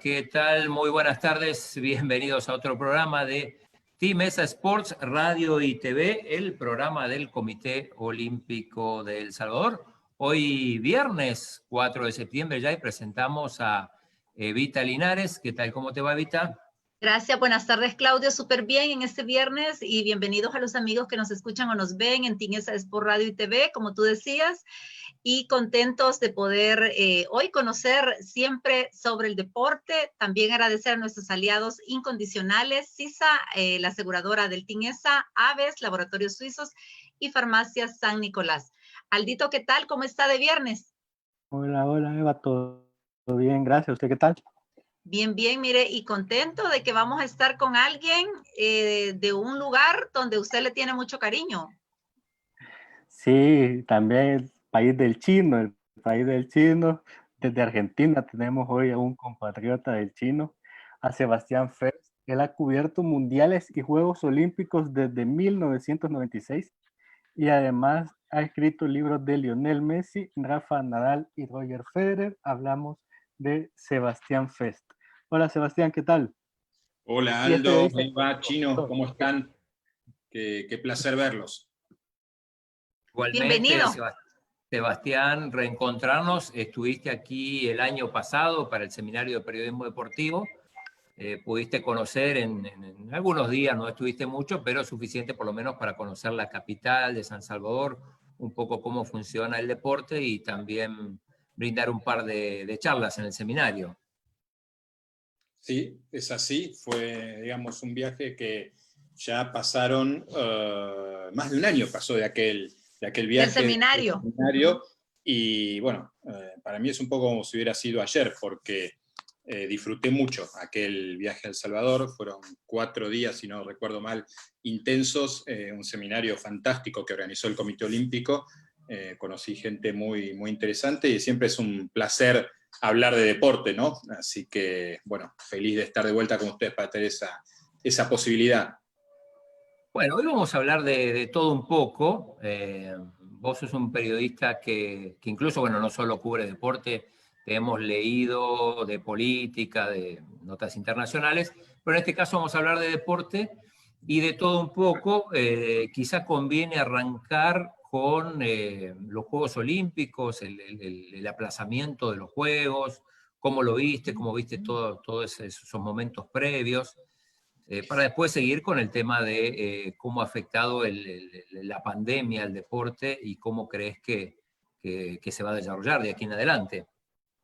¿qué tal? Muy buenas tardes, bienvenidos a otro programa de Timesa Sports Radio y TV, el programa del Comité Olímpico de El Salvador. Hoy viernes 4 de septiembre ya y presentamos a Evita Linares. ¿Qué tal? ¿Cómo te va, Evita? Gracias, buenas tardes, Claudio. Súper bien en este viernes y bienvenidos a los amigos que nos escuchan o nos ven en Timesa Sports Radio y TV, como tú decías, y contentos de poder hoy conocer siempre sobre el deporte. También agradecer a nuestros aliados incondicionales, CISA, la aseguradora del Timesa, Aves, Laboratorios Suizos y Farmacias San Nicolás. Aldito, ¿qué tal? ¿Cómo está de viernes? Hola, hola, Eva, todo bien, gracias. ¿Usted qué tal? Bien, bien, mire, y contento de que vamos a estar con alguien de un lugar donde usted le tiene mucho cariño. Sí, también el país del chino, el país del chino. Desde Argentina tenemos hoy a un compatriota del chino, a Sebastián Fest. Él ha cubierto mundiales y Juegos Olímpicos desde 1996 y además ha escrito libros de Lionel Messi, Rafa Nadal y Roger Federer. Hablamos de Sebastián Fest. Hola Sebastián, ¿qué tal? Hola Aldo, Eva, Chino, ¿cómo están? Qué placer verlos. Igualmente, Bienvenido. Sebastián, reencontrarnos. Estuviste aquí el año pasado para el Seminario de Periodismo Deportivo. Pudiste conocer en algunos días, no estuviste mucho, pero suficiente por lo menos para conocer la capital de San Salvador, un poco cómo funciona el deporte y también brindar un par de charlas en el seminario. Sí, es así. Fue, digamos, un viaje que ya pasaron, más de un año pasó de aquel viaje. Del seminario. Del seminario. Y bueno, para mí es un poco como si hubiera sido ayer, porque disfruté mucho aquel viaje a El Salvador. Fueron 4 días, si no recuerdo mal, intensos, un seminario fantástico que organizó el Comité Olímpico. Conocí gente muy, muy interesante y siempre es un placer hablar de deporte, ¿no? Así que, bueno, feliz de estar de vuelta con ustedes para tener esa posibilidad. Bueno, hoy vamos a hablar de todo un poco. Vos sos un periodista que incluso, bueno, no solo cubre deporte, te hemos leído de política, de notas internacionales, pero en este caso vamos a hablar de deporte y de todo un poco. Quizá conviene arrancar con los Juegos Olímpicos, el aplazamiento de los Juegos, cómo lo viste, cómo viste todos esos momentos previos. Para después seguir con el tema de cómo ha afectado la pandemia al deporte y cómo crees que se va a desarrollar de aquí en adelante.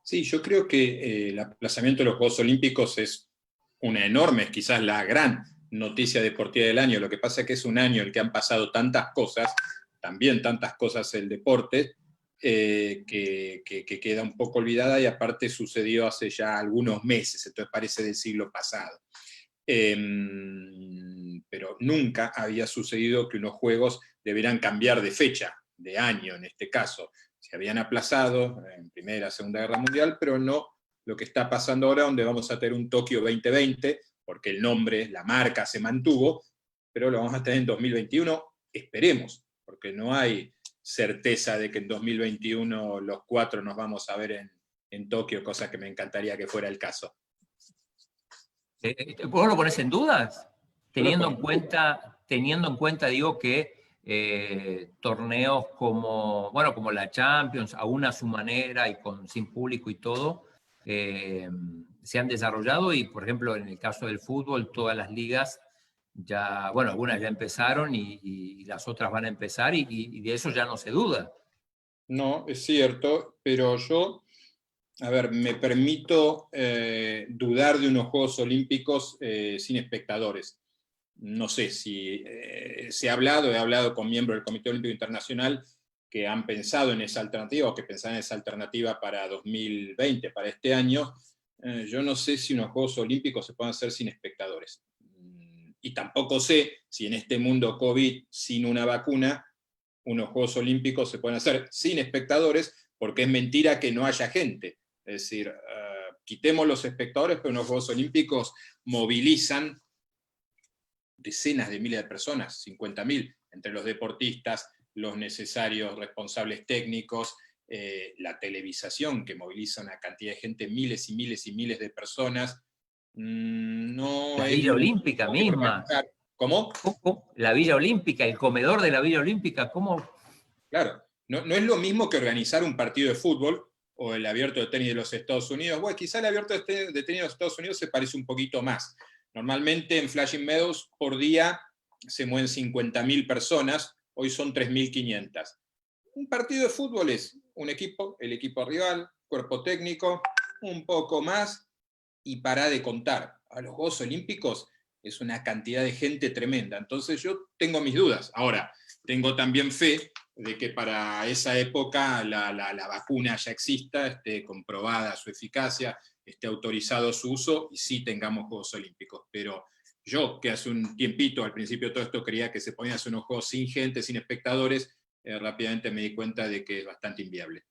Sí, yo creo que el aplazamiento de los Juegos Olímpicos es una enorme, es quizás la gran noticia deportiva del año. Lo que pasa es que es un año en el que han pasado tantas cosas, también tantas cosas el deporte, que queda un poco olvidada y aparte sucedió hace ya algunos meses, entonces parece del siglo pasado. Pero nunca había sucedido que unos juegos debieran cambiar de fecha, de año en este caso. Se habían aplazado en Primera, Segunda Guerra Mundial, pero no lo que está pasando ahora, donde vamos a tener un Tokio 2020, porque el nombre, la marca se mantuvo, pero lo vamos a tener en 2021, esperemos, porque no hay certeza de que en 2021 los 4 nos vamos a ver en Tokio, cosa que me encantaría que fuera el caso. ¿Vos lo pones en dudas? Teniendo en cuenta, digo, que torneos como, bueno, como la Champions, aún a su manera y sin público y todo, se han desarrollado y, por ejemplo, en el caso del fútbol, todas las ligas ya, bueno, algunas ya empezaron y las otras van a empezar y de eso ya no se duda. No, es cierto, pero yo, a ver, me permito dudar de unos Juegos Olímpicos sin espectadores. No sé si he hablado con miembros del Comité Olímpico Internacional que han pensado en esa alternativa o que pensaban en esa alternativa para 2020, para este año. Yo no sé si unos Juegos Olímpicos se pueden hacer sin espectadores. Y tampoco sé si en este mundo COVID, sin una vacuna, unos Juegos Olímpicos se pueden hacer sin espectadores, porque es mentira que no haya gente. Es decir, quitemos los espectadores, pero unos Juegos Olímpicos movilizan decenas de miles de personas, 50.000, entre los deportistas, los necesarios responsables técnicos, la televisación que moviliza una cantidad de gente, miles y miles y miles de personas, no La es Villa lo Olímpica mismo que misma. organizar. ¿Cómo? La Villa Olímpica, el comedor de la Villa Olímpica, ¿cómo? Claro, no es lo mismo que organizar un partido de fútbol o el abierto de tenis de los Estados Unidos. Bueno, quizá el abierto de tenis de los Estados Unidos se parece un poquito más. Normalmente en Flushing Meadows por día se mueven 50.000 personas, hoy son 3.500. Un partido de fútbol es un equipo, el equipo rival, cuerpo técnico, un poco más, y para de contar. A los Juegos Olímpicos es una cantidad de gente tremenda. Entonces yo tengo mis dudas. Ahora, tengo también fe de que para esa época la vacuna ya exista, esté comprobada su eficacia, esté autorizado su uso, y sí tengamos Juegos Olímpicos. Pero yo, que hace un tiempito, al principio de todo esto, creía que se podían hacer unos juegos sin gente, sin espectadores, rápidamente me di cuenta de que es bastante inviable.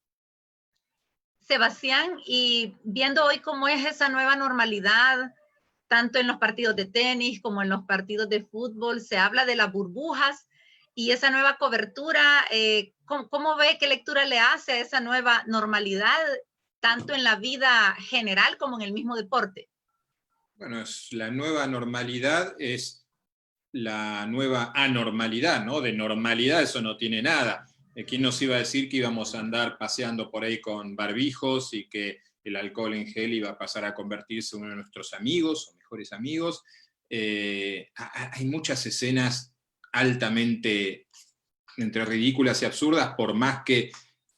Sebastián, y viendo hoy cómo es esa nueva normalidad, tanto en los partidos de tenis como en los partidos de fútbol, se habla de las burbujas y esa nueva cobertura, ¿cómo ve, qué lectura le hace a esa nueva normalidad, tanto en la vida general como en el mismo deporte? Bueno, la nueva normalidad es la nueva anormalidad, ¿no? De normalidad eso no tiene nada. ¿Quién nos iba a decir que íbamos a andar paseando por ahí con barbijos y que el alcohol en gel iba a pasar a convertirse en uno de nuestros amigos o mejores amigos? Hay muchas escenas altamente entre ridículas y absurdas, por más que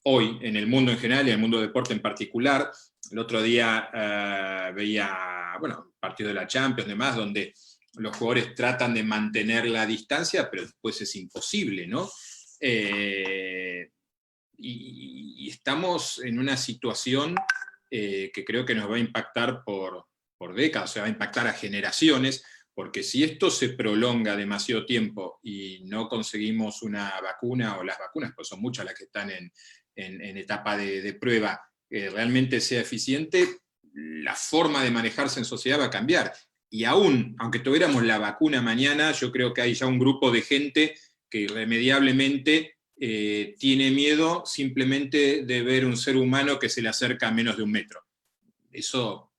hoy, en el mundo en general y en el mundo del deporte en particular, el otro día veía, bueno, partido de la Champions y demás, donde los jugadores tratan de mantener la distancia, pero después es imposible, ¿no? Y estamos en una situación que creo que nos va a impactar por décadas, o sea, va a impactar a generaciones, porque si esto se prolonga demasiado tiempo y no conseguimos una vacuna, o las vacunas, pues son muchas las que están en etapa de prueba, realmente sea eficiente, la forma de manejarse en sociedad va a cambiar. Y aún, aunque tuviéramos la vacuna mañana, yo creo que hay ya un grupo de gente que irremediablemente tiene miedo simplemente de ver un ser humano que se le acerca a menos de 1 metro. Eso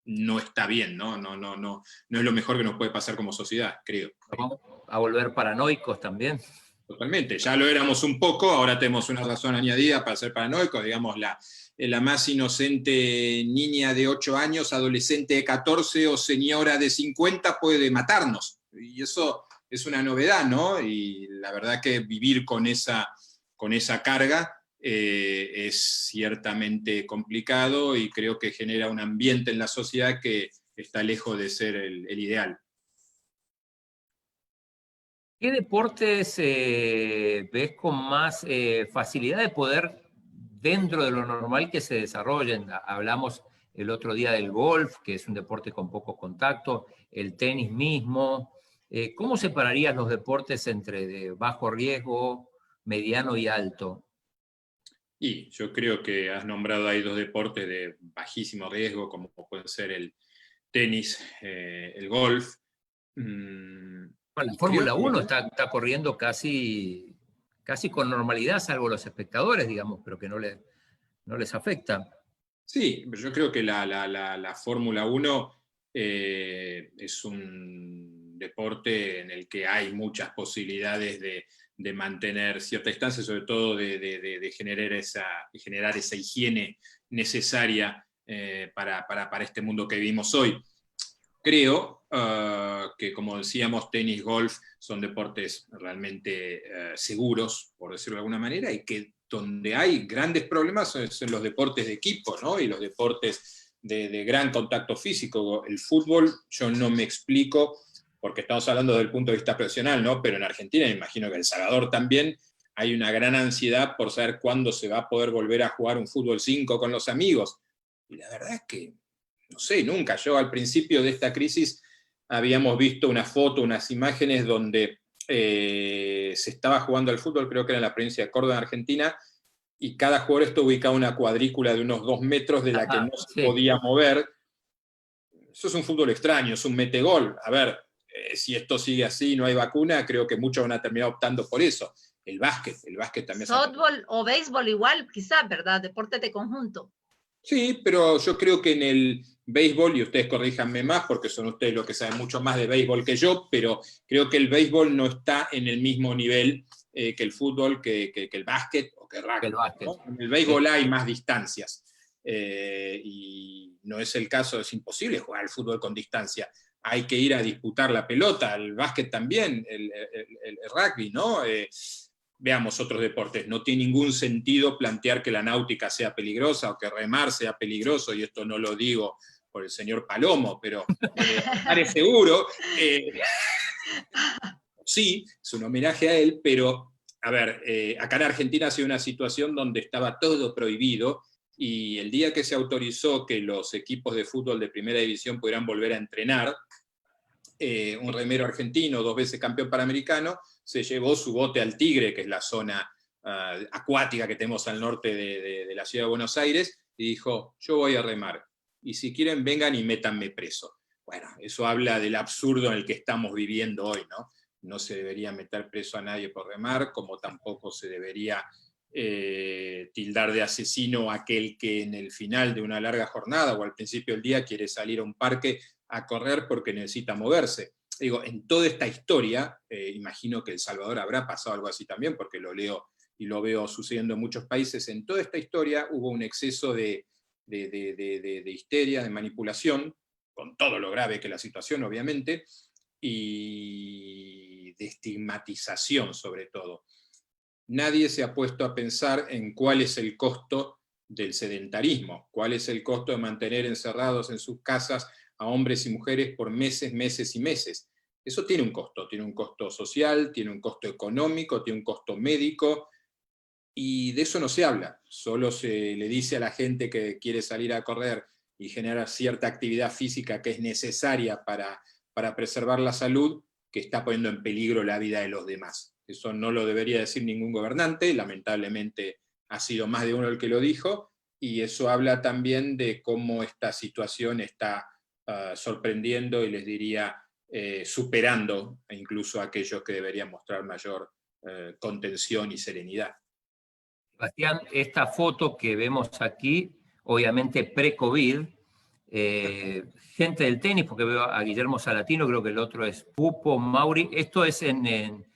no está bien, ¿no? No es lo mejor que nos puede pasar como sociedad, creo. Vamos a volver paranoicos también. Totalmente, ya lo éramos un poco, ahora tenemos una razón añadida para ser paranoicos, digamos, la más inocente niña de 8 años, adolescente de 14 o señora de 50 puede matarnos. Y eso es una novedad, ¿no? Y la verdad que vivir con esa carga es ciertamente complicado, y creo que genera un ambiente en la sociedad que está lejos de ser el ideal. ¿Qué deportes ves con más facilidad de poder, dentro de lo normal, que se desarrollen? Hablamos el otro día del golf, que es un deporte con poco contacto, el tenis mismo. ¿Cómo separarías los deportes entre de bajo riesgo, mediano y alto? Y yo creo que has nombrado ahí 2 deportes de bajísimo riesgo, como pueden ser el tenis, el golf. Bueno, la Creo Fórmula que 1 está corriendo casi con normalidad, salvo los espectadores, digamos, pero que no les afecta. sí, yo creo que la Fórmula 1 es un deporte en el que hay muchas posibilidades de mantener cierta distancia, sobre todo de generar esa higiene necesaria para este mundo que vivimos hoy. Creo que, como decíamos, tenis, golf son deportes realmente seguros, por decirlo de alguna manera, y que donde hay grandes problemas son los deportes de equipo, ¿no? Y los deportes de gran contacto físico. El fútbol, yo no me explico, porque estamos hablando desde el punto de vista profesional, ¿no? Pero en Argentina, me imagino que en El Salvador también, hay una gran ansiedad por saber cuándo se va a poder volver a jugar un fútbol 5 con los amigos. Y la verdad es que no sé, nunca. Yo al principio de esta crisis habíamos visto una foto, unas imágenes donde se estaba jugando al fútbol, creo que era en la provincia de Córdoba, en Argentina, y cada jugador está ubicado en una cuadrícula de unos 2 metros de la que no se podía mover. Eso es un fútbol extraño, es un metegol. A ver, si esto sigue así y no hay vacuna, creo que muchos van a terminar optando por eso. el básquet también. Softball o béisbol igual, quizás, ¿verdad? Deportes de conjunto. Sí, pero yo creo que en el béisbol, y ustedes corríjanme más porque son ustedes los que saben mucho más de béisbol que yo, pero creo que el béisbol no está en el mismo nivel que el fútbol, que el básquet o que el rugby. ¿No? En el béisbol hay más distancias y no es el caso, es imposible jugar al fútbol con distancia. Hay que ir a disputar la pelota, el básquet también, el rugby, ¿no? Veamos otros deportes. No tiene ningún sentido plantear que la náutica sea peligrosa o que remar sea peligroso, y esto no lo digo por el señor Palomo, pero es seguro. Sí, es un homenaje a él, pero, a ver, acá en Argentina ha sido una situación donde estaba todo prohibido, y el día que se autorizó que los equipos de fútbol de primera división pudieran volver a entrenar, un remero argentino, 2 veces campeón panamericano, se llevó su bote al Tigre, que es la zona acuática que tenemos al norte de la ciudad de Buenos Aires, y dijo, yo voy a remar, y si quieren vengan y métanme preso. Bueno, eso habla del absurdo en el que estamos viviendo hoy, ¿no? No se debería meter preso a nadie por remar, como tampoco se debería tildar de asesino a aquel que en el final de una larga jornada o al principio del día quiere salir a un parque a correr porque necesita moverse. Digo, en toda esta historia, imagino que El Salvador habrá pasado algo así también, porque lo leo y lo veo sucediendo en muchos países, en toda esta historia hubo un exceso de histeria, de manipulación, con todo lo grave que la situación, obviamente, y de estigmatización sobre todo. Nadie se ha puesto a pensar en cuál es el costo del sedentarismo, cuál es el costo de mantener encerrados en sus casas a hombres y mujeres por meses, meses y meses. Eso tiene un costo social, tiene un costo económico, tiene un costo médico, y de eso no se habla. Solo se le dice a la gente que quiere salir a correr y generar cierta actividad física que es necesaria para preservar la salud, que está poniendo en peligro la vida de los demás. Eso no lo debería decir ningún gobernante, lamentablemente ha sido más de uno el que lo dijo, y eso habla también de cómo esta situación está sorprendiendo y les diría superando incluso a aquellos que deberían mostrar mayor contención y serenidad. Sebastián, esta foto que vemos aquí, obviamente pre-COVID, gente del tenis, porque veo a Guillermo Salatino, creo que el otro es Pupo, Mauri, ¿esto es en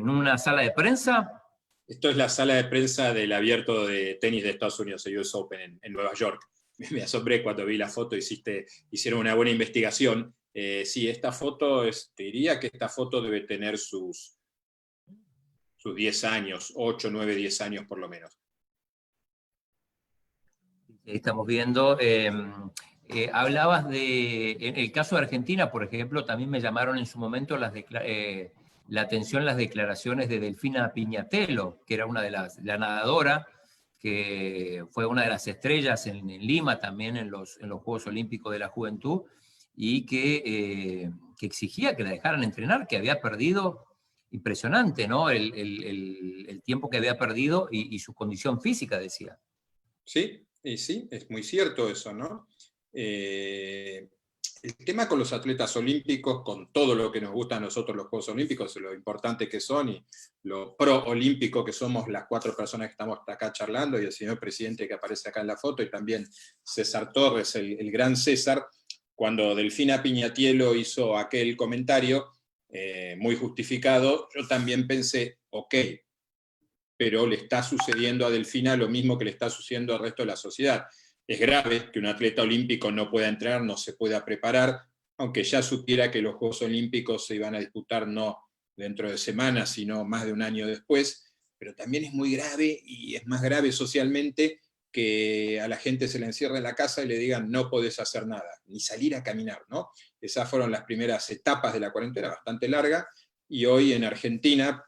una sala de prensa? Esto es la sala de prensa del abierto de tenis de Estados Unidos, el US Open en Nueva York. Me asombré cuando vi la foto, hicieron una buena investigación. Sí, esta foto, te diría que esta foto debe tener sus 10 años, 8, 9, 10 años por lo menos. Estamos viendo, hablabas en el caso de Argentina, por ejemplo, también me llamaron en su momento la atención las declaraciones de Delfina Piñatelo, que era la nadadora, que fue una de las estrellas en Lima también en los Juegos Olímpicos de la Juventud, y que exigía que la dejaran entrenar, que había perdido, impresionante, ¿no? El tiempo que había perdido y su condición física, decía. Sí, sí, es muy cierto eso, ¿no? El tema con los atletas olímpicos, con todo lo que nos gusta a nosotros los Juegos Olímpicos, lo importante que son y lo pro-olímpico que somos las 4 personas que estamos acá charlando, y el señor presidente que aparece acá en la foto, y también César Torres, el gran César, cuando Delfina Piñatelo hizo aquel comentario muy justificado, yo también pensé, ok, pero le está sucediendo a Delfina lo mismo que le está sucediendo al resto de la sociedad. Es grave que un atleta olímpico no pueda entrenar, no se pueda preparar, aunque ya supiera que los Juegos Olímpicos se iban a disputar no dentro de semanas, sino más de un año después, pero también es muy grave, y es más grave socialmente, que a la gente se le encierre en la casa y le digan no podés hacer nada, ni salir a caminar, ¿no? Esas fueron las primeras etapas de la cuarentena, bastante larga, y hoy en Argentina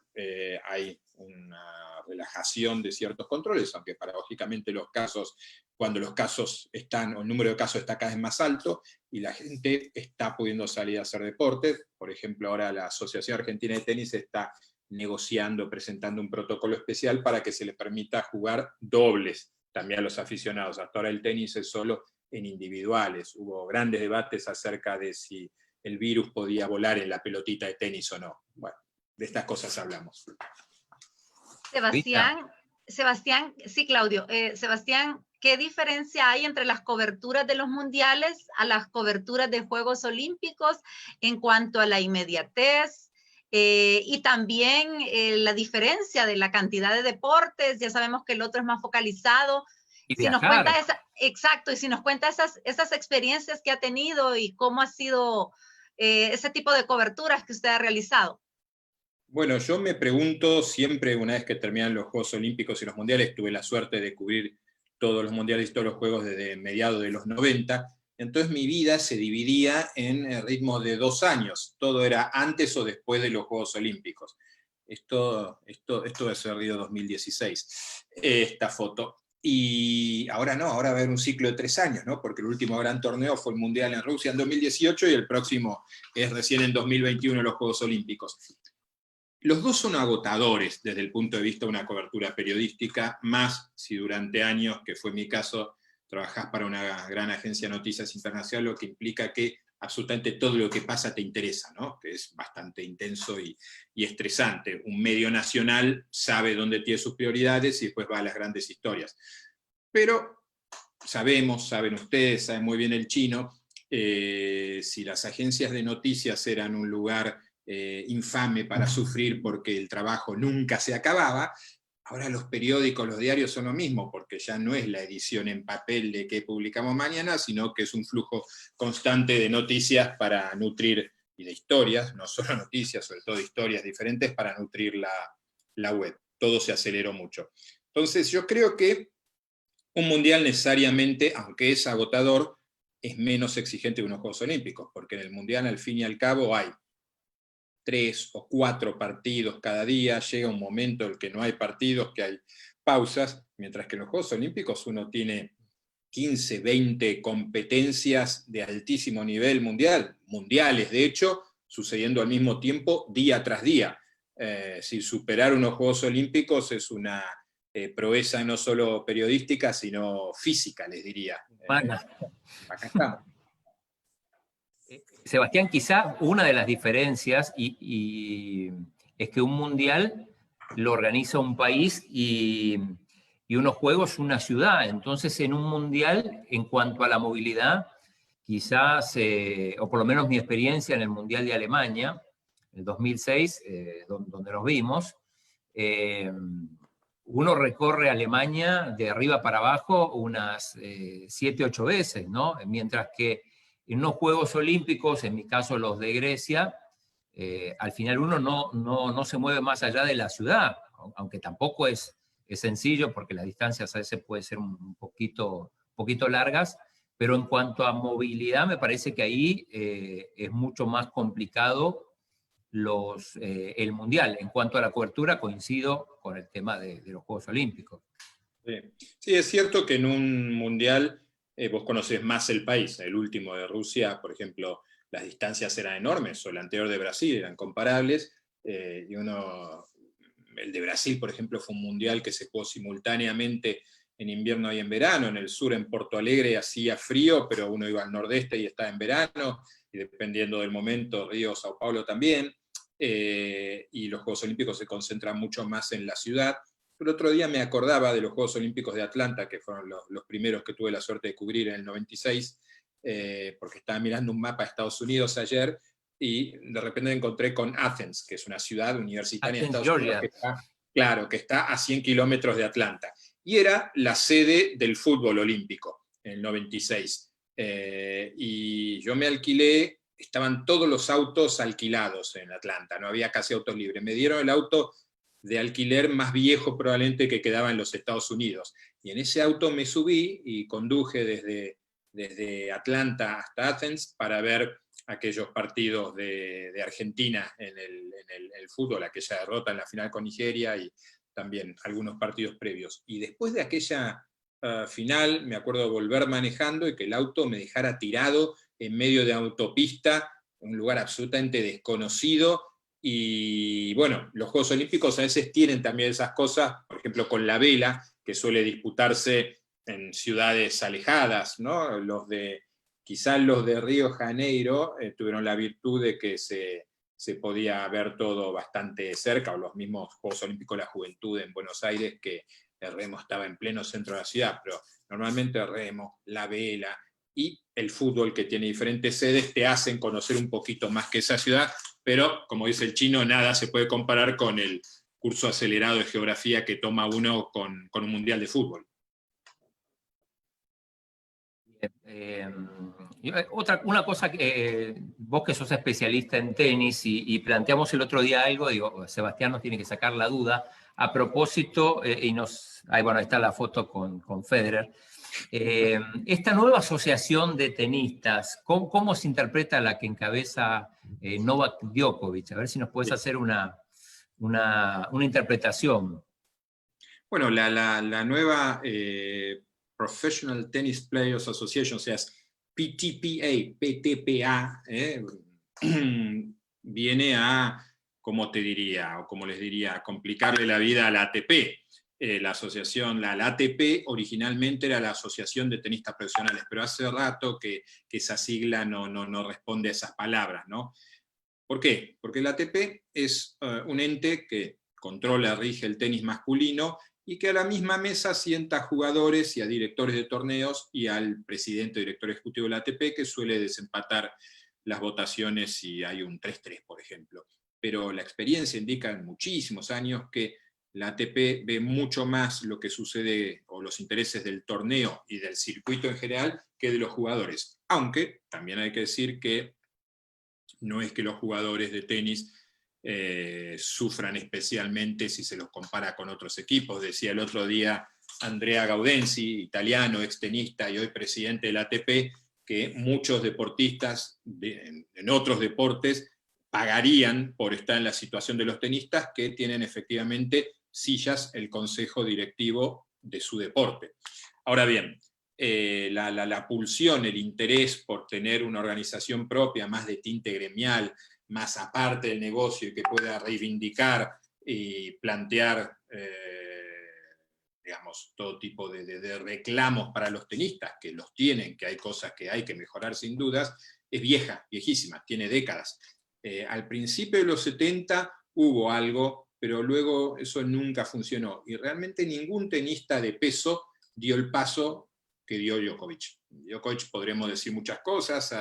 hay una relajación de ciertos controles, aunque paradójicamente cuando los casos están, o el número de casos está cada vez más alto, y la gente está pudiendo salir a hacer deporte. Por ejemplo, ahora la Asociación Argentina de Tenis está negociando, presentando un protocolo especial para que se les permita jugar dobles también a los aficionados. Hasta ahora el tenis es solo en individuales. Hubo grandes debates acerca de si el virus podía volar en la pelotita de tenis o no. Bueno, de estas cosas hablamos. Sebastián, sí, Claudio, Sebastián, ¿qué diferencia hay entre las coberturas de los mundiales a las coberturas de Juegos Olímpicos en cuanto a la inmediatez y también la diferencia de la cantidad de deportes? Ya sabemos que el otro es más focalizado. Y si nos viajar. cuenta exacto, y si nos cuenta esas experiencias que ha tenido y cómo ha sido ese tipo de coberturas que usted ha realizado. Bueno, yo me pregunto siempre, una vez que terminan los Juegos Olímpicos y los Mundiales, tuve la suerte de cubrir todos los Mundiales y todos los Juegos desde mediados de los 90, entonces mi vida se dividía en ritmos de 2 años, todo era antes o después de los Juegos Olímpicos. Esto debe ser Río 2016, esta foto. Y ahora no, ahora va a haber un ciclo de 3 años, ¿no? Porque el último gran torneo fue el Mundial en Rusia en 2018 y el próximo es recién en 2021 los Juegos Olímpicos. Los dos son agotadores desde el punto de vista de una cobertura periodística, más si durante años, que fue mi caso, trabajás para una gran agencia de noticias internacional, lo que implica que absolutamente todo lo que pasa te interesa, ¿no? Que es bastante intenso y estresante. Un medio nacional sabe dónde tiene sus prioridades y después va a las grandes historias. Pero saben ustedes, saben muy bien el chino, si las agencias de noticias eran un lugar infame para sufrir porque el trabajo nunca se acababa, ahora los periódicos, los diarios son lo mismo, porque ya no es la edición en papel de qué publicamos mañana, sino que es un flujo constante de noticias para nutrir, y de historias, no solo noticias, sobre todo historias diferentes para nutrir la web. Todo se aceleró mucho. Entonces yo creo que un mundial necesariamente, aunque es agotador, es menos exigente que unos Juegos Olímpicos, porque en el mundial al fin y al cabo hay 3 o 4 partidos cada día, llega un momento en el que no hay partidos, que hay pausas, mientras que en los Juegos Olímpicos uno tiene 15, 20 competencias de altísimo nivel mundiales de hecho, sucediendo al mismo tiempo día tras día. Si superar unos Juegos Olímpicos es una proeza no solo periodística, sino física, les diría. Acá estamos. Sebastián, quizá una de las diferencias es que un mundial lo organiza un país y unos juegos una ciudad. Entonces, en un mundial, en cuanto a la movilidad, quizás, o por lo menos mi experiencia en el Mundial de Alemania, en el 2006, donde nos vimos, uno recorre Alemania de arriba para abajo unas 7, 8 veces, ¿no? Mientras que en unos Juegos Olímpicos, en mi caso los de Grecia, al final uno no se mueve más allá de la ciudad, aunque tampoco es sencillo porque las distancias a veces pueden ser un poquito largas, pero en cuanto a movilidad me parece que ahí es mucho más complicado el Mundial. En cuanto a la cobertura, coincido con el tema de los Juegos Olímpicos. Sí, es cierto que en un Mundial vos conocés más el país. El último de Rusia, por ejemplo, las distancias eran enormes, o el anterior de Brasil eran comparables, y el de Brasil, por ejemplo, fue un mundial que se jugó simultáneamente en invierno y en verano. En el sur, en Porto Alegre, hacía frío, pero uno iba al nordeste y estaba en verano, y dependiendo del momento, Río, Sao Paulo también, y los Juegos Olímpicos se concentran mucho más en la ciudad. El otro día me acordaba de los Juegos Olímpicos de Atlanta, que fueron los primeros que tuve la suerte de cubrir en el 96, porque estaba mirando un mapa de Estados Unidos ayer, y de repente me encontré con Athens, que es una ciudad universitaria de Estados Unidos que está a 100 kilómetros de Atlanta. Y era la sede del fútbol olímpico en el 96. Y yo me alquilé, estaban todos los autos alquilados en Atlanta, no había casi autos libres. Me dieron el auto de alquiler más viejo probablemente que quedaba en los Estados Unidos. Y en ese auto me subí y conduje desde Atlanta hasta Athens para ver aquellos partidos de Argentina en el fútbol, aquella derrota en la final con Nigeria y también algunos partidos previos. Y después de aquella final, me acuerdo de volver manejando y que el auto me dejara tirado en medio de autopista, un lugar absolutamente desconocido. Y bueno, los Juegos Olímpicos a veces tienen también esas cosas, por ejemplo con la vela, que suele disputarse en ciudades alejadas, ¿no? Quizás los de Río de Janeiro tuvieron la virtud de que se se podía ver todo bastante cerca, o los mismos Juegos Olímpicos de la Juventud en Buenos Aires, que el remo estaba en pleno centro de la ciudad, pero normalmente el remo, la vela y el fútbol, que tiene diferentes sedes, te hacen conocer un poquito más que esa ciudad, pero como dice el chino, nada se puede comparar con el curso acelerado de geografía que toma uno con un mundial de fútbol. Una cosa que vos que sos especialista en tenis y planteamos el otro día algo, digo, Sebastián nos tiene que sacar la duda, a propósito, ahí está la foto con Federer, esta nueva asociación de tenistas, ¿cómo se interpreta la que encabeza Novak Djokovic? A ver si nos puedes hacer una interpretación. Bueno, la nueva Professional Tennis Players Association, o sea, es PTPA, viene a, como te diría, o como les diría, complicarle la vida a la ATP. La asociación, la ATP originalmente era la Asociación de Tenistas Profesionales, pero hace rato que esa sigla no responde a esas palabras, ¿no? ¿Por qué? Porque la ATP es un ente que controla, rige el tenis masculino, y que a la misma mesa sienta a jugadores y a directores de torneos y al presidente o director ejecutivo de la ATP, que suele desempatar las votaciones si hay un 3-3, por ejemplo. Pero la experiencia indica en muchísimos años que la ATP ve mucho más lo que sucede, o los intereses del torneo y del circuito en general, que de los jugadores. Aunque también hay que decir que no es que los jugadores de tenis sufran especialmente si se los compara con otros equipos. Decía el otro día Andrea Gaudenzi, italiano, extenista y hoy presidente del ATP, que muchos deportistas en otros deportes pagarían por estar en la situación de los tenistas, que tienen efectivamente sillas el consejo directivo de su deporte. Ahora bien, la pulsión, el interés por tener una organización propia, más de tinte gremial, más aparte del negocio, y que pueda reivindicar y plantear digamos, todo tipo de reclamos para los tenistas, que los tienen, que hay cosas que hay que mejorar sin dudas, es vieja, viejísima, tiene décadas. Al principio de los 70 hubo algo, pero luego eso nunca funcionó, y realmente ningún tenista de peso dio el paso que dio Djokovic. Djokovic, podremos decir muchas cosas,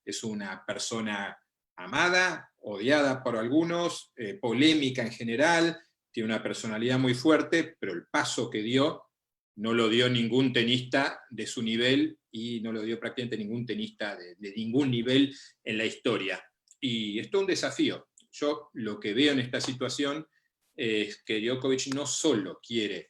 es una persona amada, odiada por algunos, polémica en general, tiene una personalidad muy fuerte, pero el paso que dio no lo dio ningún tenista de su nivel, y no lo dio prácticamente ningún tenista de ningún nivel en la historia. Y esto es un desafío. Yo lo que veo en esta situación es que Djokovic no solo quiere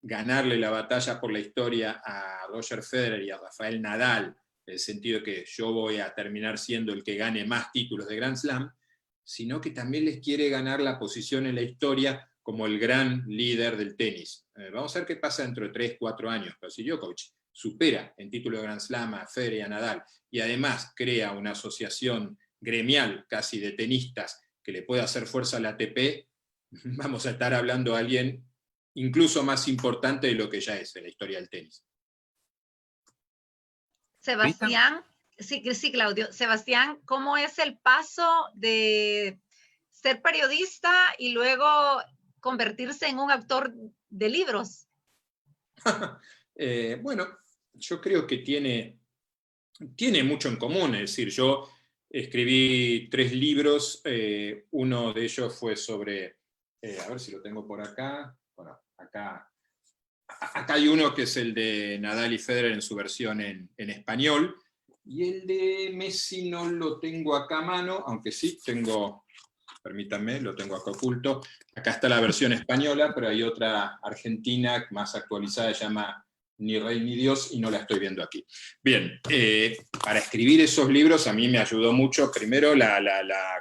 ganarle la batalla por la historia a Roger Federer y a Rafael Nadal, en el sentido de que yo voy a terminar siendo el que gane más títulos de Grand Slam, sino que también les quiere ganar la posición en la historia como el gran líder del tenis. Vamos a ver qué pasa dentro de 3, 4 años, pero si Djokovic supera en título de Grand Slam a Federer y a Nadal, y además crea una asociación gremial casi de tenistas que le pueda hacer fuerza a la ATP, vamos a estar hablando de alguien incluso más importante de lo que ya es en la historia del tenis. Sebastián, sí, Claudio. Sebastián, ¿cómo es el paso de ser periodista y luego convertirse en un autor de libros? Bueno, yo creo que tiene mucho en común. Es decir, yo escribí 3 libros, uno de ellos fue sobre, a ver si lo tengo por acá, bueno, acá hay uno que es el de Nadal y Federer en su versión en español, y el de Messi no lo tengo acá a mano, aunque sí tengo, permítanme, lo tengo acá oculto. Acá está la versión española, pero hay otra argentina más actualizada, se llama Ni Rey ni Dios, y no la estoy viendo aquí. Bien, para escribir esos libros a mí me ayudó mucho, primero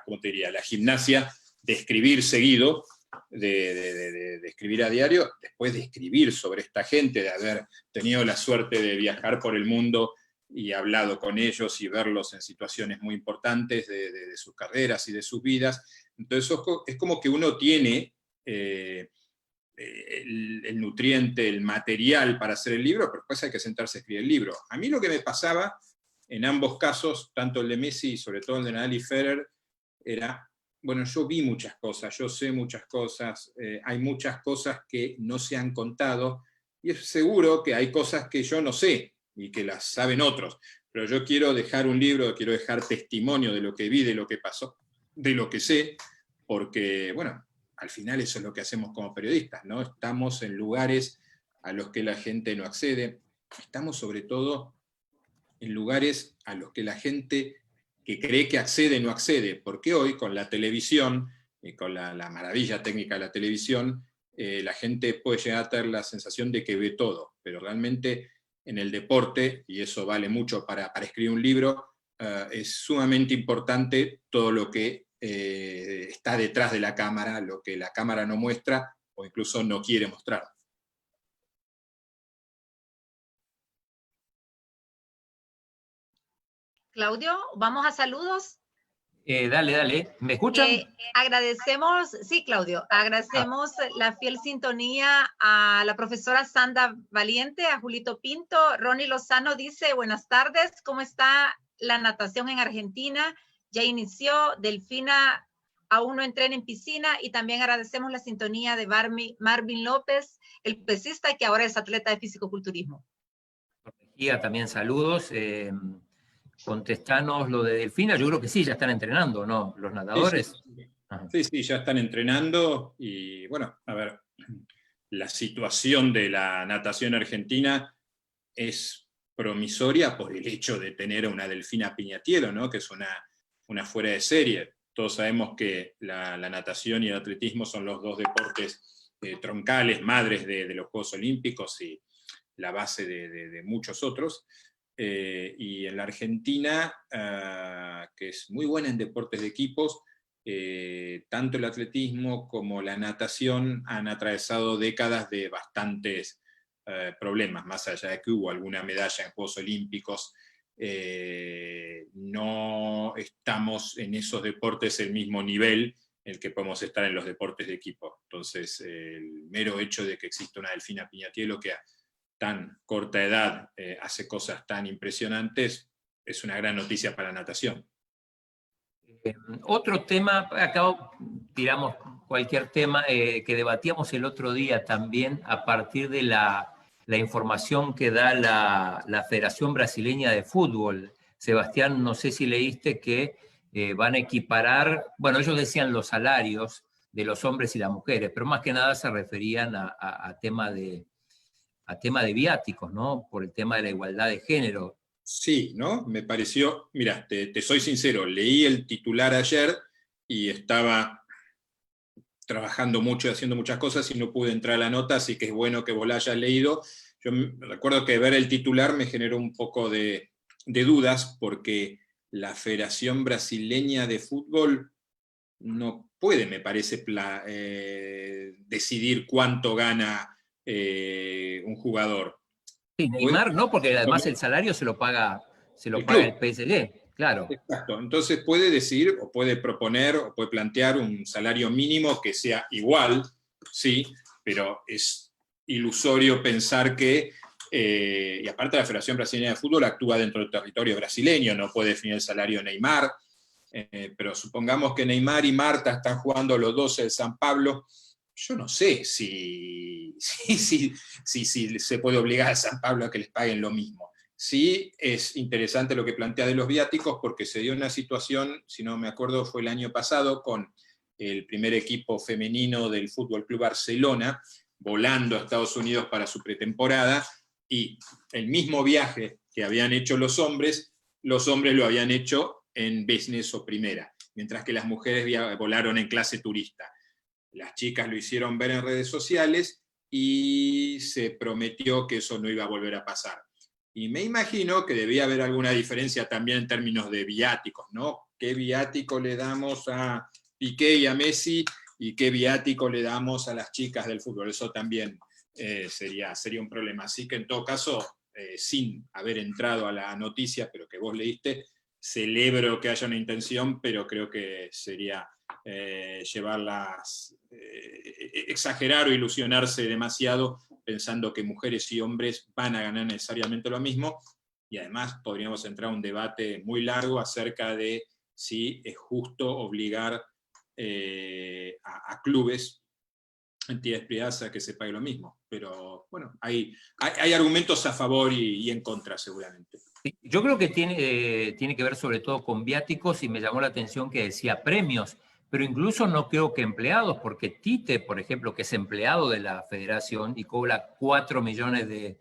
¿cómo te diría? La gimnasia de escribir seguido, de escribir a diario, después de escribir sobre esta gente, de haber tenido la suerte de viajar por el mundo y hablado con ellos y verlos en situaciones muy importantes de sus carreras y de sus vidas. Entonces es como que uno tiene el nutriente, el material para hacer el libro, pero después hay que sentarse a escribir el libro. A mí lo que me pasaba en ambos casos, tanto el de Messi y sobre todo el de Nadal y Federer, era bueno, yo vi muchas cosas, yo sé muchas cosas, hay muchas cosas que no se han contado, y es seguro que hay cosas que yo no sé, y que las saben otros, pero yo quiero dejar un libro, quiero dejar testimonio de lo que vi, de lo que pasó, de lo que sé, porque, bueno, al final eso es lo que hacemos como periodistas, ¿no? Estamos en lugares a los que la gente no accede, estamos sobre todo en lugares a los que la gente que cree que accede no accede, porque hoy con la televisión, y con la maravilla técnica de la televisión, la gente puede llegar a tener la sensación de que ve todo, pero realmente en el deporte, y eso vale mucho para escribir un libro, es sumamente importante todo lo que está detrás de la cámara, lo que la cámara no muestra o incluso no quiere mostrar. Claudio, vamos a saludos. Dale. ¿Me escuchan? Agradecemos, sí, Claudio, agradecemos la fiel sintonía a la profesora Sandra Valiente, a Julito Pinto. Ronnie Lozano dice, buenas tardes, ¿cómo está la natación en Argentina? Ya inició, Delfina aún no entrena en piscina, y también agradecemos la sintonía de Marvin López, el pesista que ahora es atleta de fisicoculturismo. También saludos. Contestanos lo de Delfina, yo creo que sí, ya están entrenando, ¿no? Los nadadores. Sí, ya están entrenando, y bueno, a ver, la situación de la natación argentina es promisoria por el hecho de tener a una Delfina Piñatiero, ¿no? Que es una fuera de serie. Todos sabemos que la natación y el atletismo son los dos deportes troncales, madres de los Juegos Olímpicos y la base de muchos otros. Y en la Argentina, que es muy buena en deportes de equipos, tanto el atletismo como la natación han atravesado décadas de bastantes problemas, más allá de que hubo alguna medalla en Juegos Olímpicos. No estamos en esos deportes el mismo nivel en el que podemos estar en los deportes de equipo. Entonces, el mero hecho de que exista una Delfina Piñatielo que a tan corta edad hace cosas tan impresionantes es una gran noticia para la natación. Otro tema, acá tiramos cualquier tema que debatíamos el otro día también a partir de la información que da la Federación Brasileña de Fútbol. Sebastián, no sé si leíste que van a equiparar, bueno, ellos decían los salarios de los hombres y las mujeres, pero más que nada se referían a tema de viáticos, ¿no? Por el tema de la igualdad de género. Sí, ¿no? Me pareció, mira, te soy sincero, leí el titular ayer y estaba trabajando mucho y haciendo muchas cosas y no pude entrar a la nota, así que es bueno que vos la hayas leído. Yo recuerdo que ver el titular me generó un poco de dudas, porque la Federación Brasileña de Fútbol no puede, me parece, decidir cuánto gana un jugador. Sí, Neymar no, porque además el salario se lo paga el PSG, claro. Exacto, entonces puede decidir o puede proponer o puede plantear un salario mínimo que sea igual, sí, pero es ilusorio pensar que, y aparte la Federación Brasileña de Fútbol actúa dentro del territorio brasileño, no puede definir el salario de Neymar, pero supongamos que Neymar y Marta están jugando los dos en San Pablo. Yo no sé si se puede obligar a San Pablo a que les paguen lo mismo. Sí es interesante lo que plantea de los viáticos, porque se dio una situación, si no me acuerdo, fue el año pasado, con el primer equipo femenino del Fútbol Club Barcelona, volando a Estados Unidos para su pretemporada, y el mismo viaje que habían hecho los hombres lo habían hecho en business o primera, mientras que las mujeres volaron en clase turista. Las chicas lo hicieron ver en redes sociales y se prometió que eso no iba a volver a pasar. Y me imagino que debía haber alguna diferencia también en términos de viáticos, ¿no? ¿Qué viático le damos a Piqué y a Messi y qué viático le damos a las chicas del fútbol? Eso también sería un problema. Así que en todo caso, sin haber entrado a la noticia, pero que vos leíste, celebro que haya una intención, pero creo que sería exagerar o ilusionarse demasiado pensando que mujeres y hombres van a ganar necesariamente lo mismo, y además podríamos entrar a un debate muy largo acerca de si es justo obligar a clubes, entidades privadas, a que se pague lo mismo. Pero bueno, hay argumentos a favor y en contra seguramente. Sí, yo creo que tiene que ver sobre todo con viáticos, y me llamó la atención que decía premios, pero incluso no creo que empleados, porque Tite, por ejemplo, que es empleado de la federación y cobra 4 millones de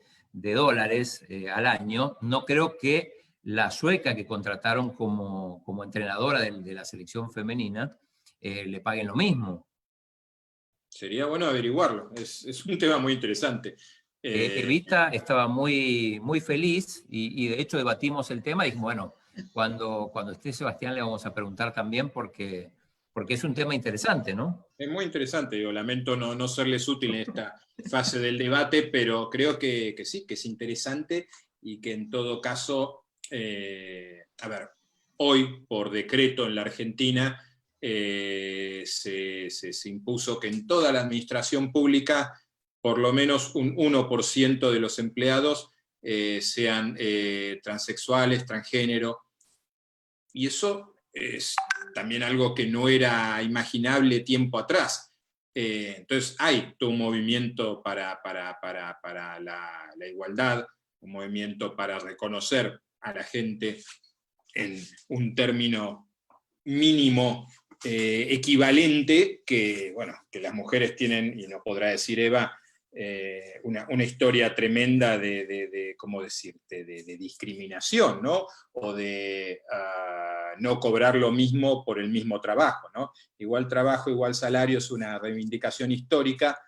dólares al año, no creo que la sueca que contrataron como entrenadora de la selección femenina le paguen lo mismo. Sería bueno averiguarlo, es un tema muy interesante. Evita estaba muy feliz y de hecho debatimos el tema y dijimos, bueno, cuando esté Sebastián le vamos a preguntar también porque es un tema interesante, ¿no? Es muy interesante, digo, lamento no serles útil en esta fase del debate, pero creo que sí, que es interesante y que en todo caso, a ver, hoy por decreto en la Argentina se impuso que en toda la administración pública por lo menos un 1% de los empleados sean transexuales, transgénero, y eso es también algo que no era imaginable tiempo atrás. Entonces hay todo un movimiento para la igualdad, un movimiento para reconocer a la gente en un término mínimo equivalente que, bueno, que las mujeres tienen, y no podrá decir Eva, una historia tremenda ¿cómo decirte?, de discriminación, ¿no? O de no cobrar lo mismo por el mismo trabajo, ¿no? Igual trabajo, igual salario es una reivindicación histórica,